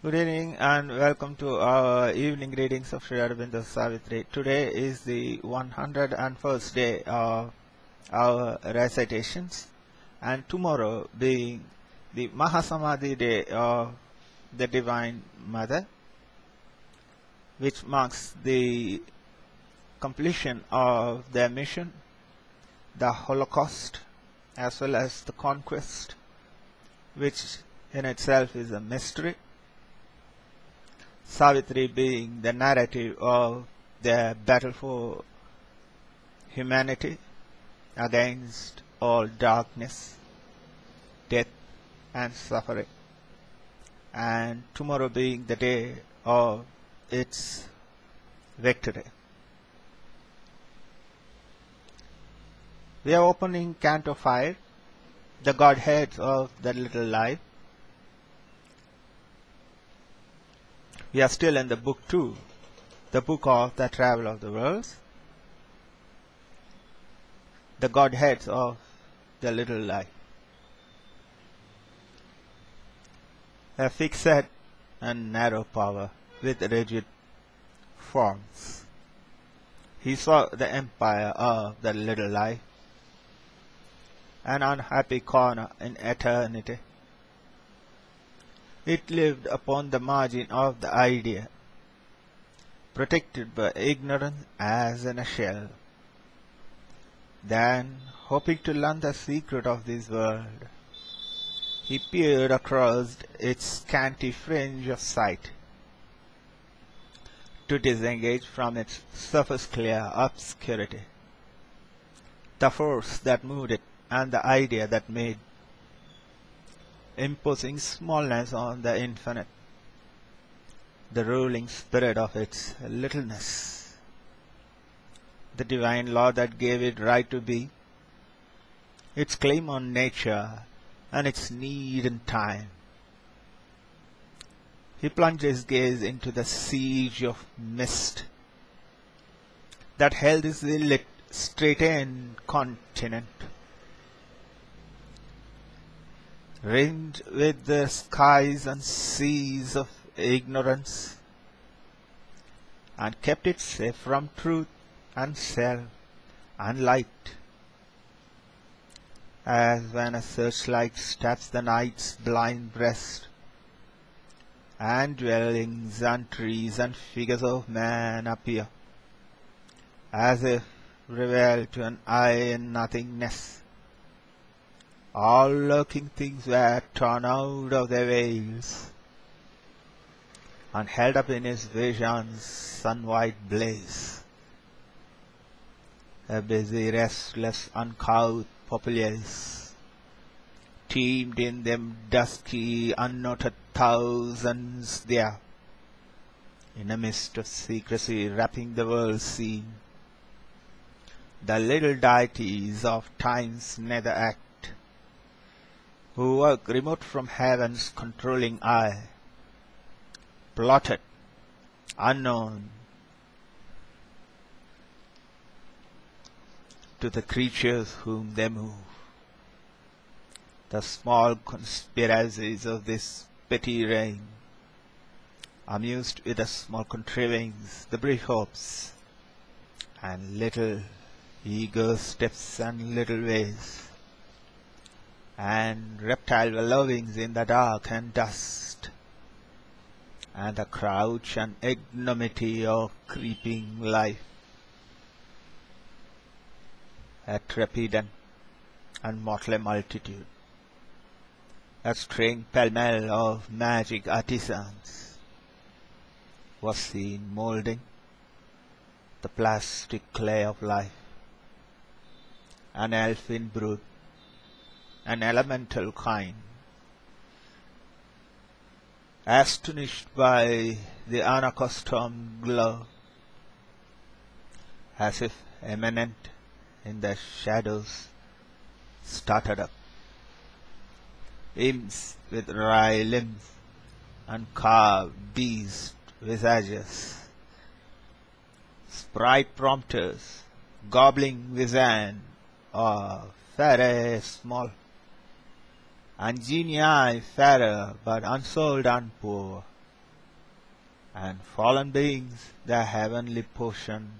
Good evening and welcome to our evening readings of Aurobindo Savitri. Today is the 101st day of our recitations, and tomorrow being the Mahasamadhi day of the Divine Mother, which marks the completion of their mission, the Holocaust, as well as the conquest, which in itself is a mystery. Savitri being the narrative of their battle for humanity against all darkness, death and suffering, and tomorrow being the day of its victory. We are opening Canto 5, the Godheads of the Little Life. We are still in the book 2, the book of the travel of the worlds, the Godheads of the little life. A fixed and narrow power with rigid forms. He saw the empire of the little life, an unhappy corner in eternity. It lived upon the margin of the idea, protected by ignorance as in a shell. Then, hoping to learn the secret of this world, he peered across its scanty fringe of sight, to disengage from its surface-clear obscurity the force that moved it and the idea that made, imposing smallness on the infinite, the ruling spirit of its littleness, the divine law that gave it right to be, its claim on nature and its need in time. He plunged his gaze into the siege of mist that held his illit straitened continent, ringed with the skies and seas of ignorance, and kept it safe from truth and self and light, as when a searchlight stabs the night's blind breast, and dwellings and trees and figures of man appear, as if revealed to an eye in nothingness. All lurking things were torn out of their veils and held up in his vision's sun-white blaze. A busy, restless, uncouth populace teemed in them dusky, unnoted thousands there, in a mist of secrecy wrapping the world scene. The little deities of time's nether act, who work remote from heaven's controlling eye, plotted, unknown to the creatures whom they move. The small conspiracies of this petty reign, amused with the small contrivings, the brief hopes, and little eager steps and little ways, and reptile lovings in the dark and dust, and the crouch and ignominy of creeping life, a trepidant and motley multitude, a straying pell-mell of magic artisans, was seen moulding the plastic clay of life, an elfin brood, an elemental kind, astonished by the unaccustomed glow, as if immanent in the shadows, started up, imps with wry limbs and carved beast visages, sprite prompters, gobbling vision, or fairy small, and genii fairer but unsouled and poor, and fallen beings their heavenly portion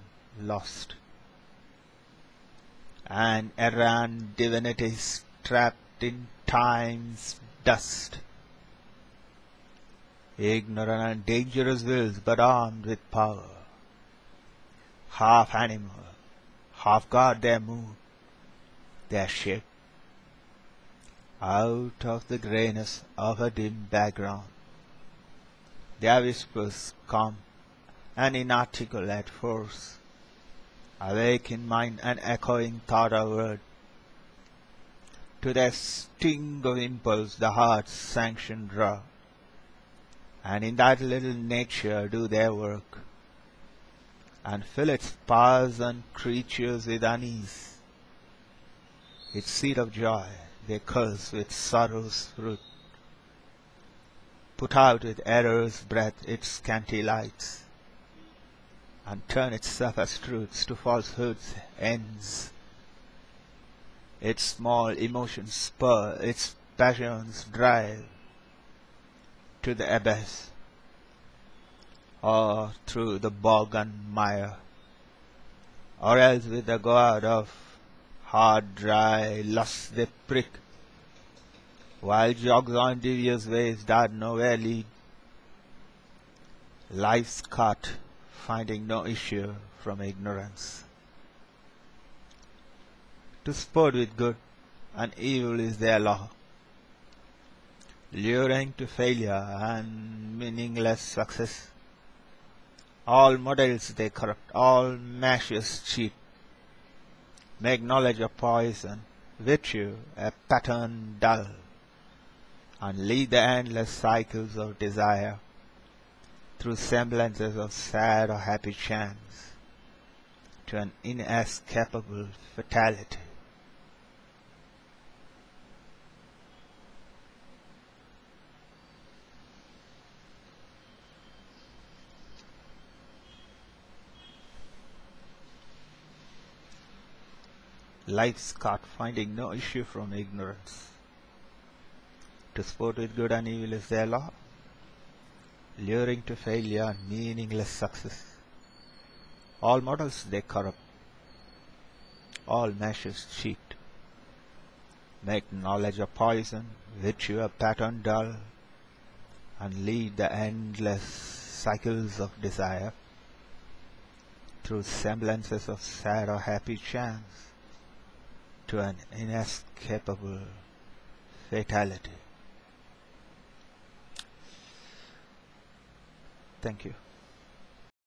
lost, and errant divinities trapped in time's dust, ignorant and dangerous wills but armed with power, half animal, half god their mood, their shape, out of the greyness of a dim background. Their whispers come, an inarticulate force, awake in mind and echoing thought or word. To their sting of impulse the heart's sanction draw, and in that little nature do their work, and fill its powers and creatures with unease. Its seed of joy they curse with sorrow's fruit, put out with error's breath its scanty lights, and turn its surface truths to falsehood's ends. Its small emotions spur its passions drive to the abyss, or through the bog and mire, or else with the god of hard dry lust they prick, while jogs on devious ways that nowhere lead. Life's cart finding no issue from ignorance. To sport with good and evil is their law, luring to failure and meaningless success. All models they corrupt, all measures cheat, make knowledge a poison, virtue a pattern dull, and lead the endless cycles of desire through semblances of sad or happy chance to an inescapable fatality. Life's caught finding no issue from ignorance. To sport with good and evil is their law, luring to failure and meaningless success. All models they corrupt, all measures cheat, make knowledge a poison, virtue a pattern dull, and lead the endless cycles of desire through semblances of sad or happy chance to an inescapable fatality. Thank you.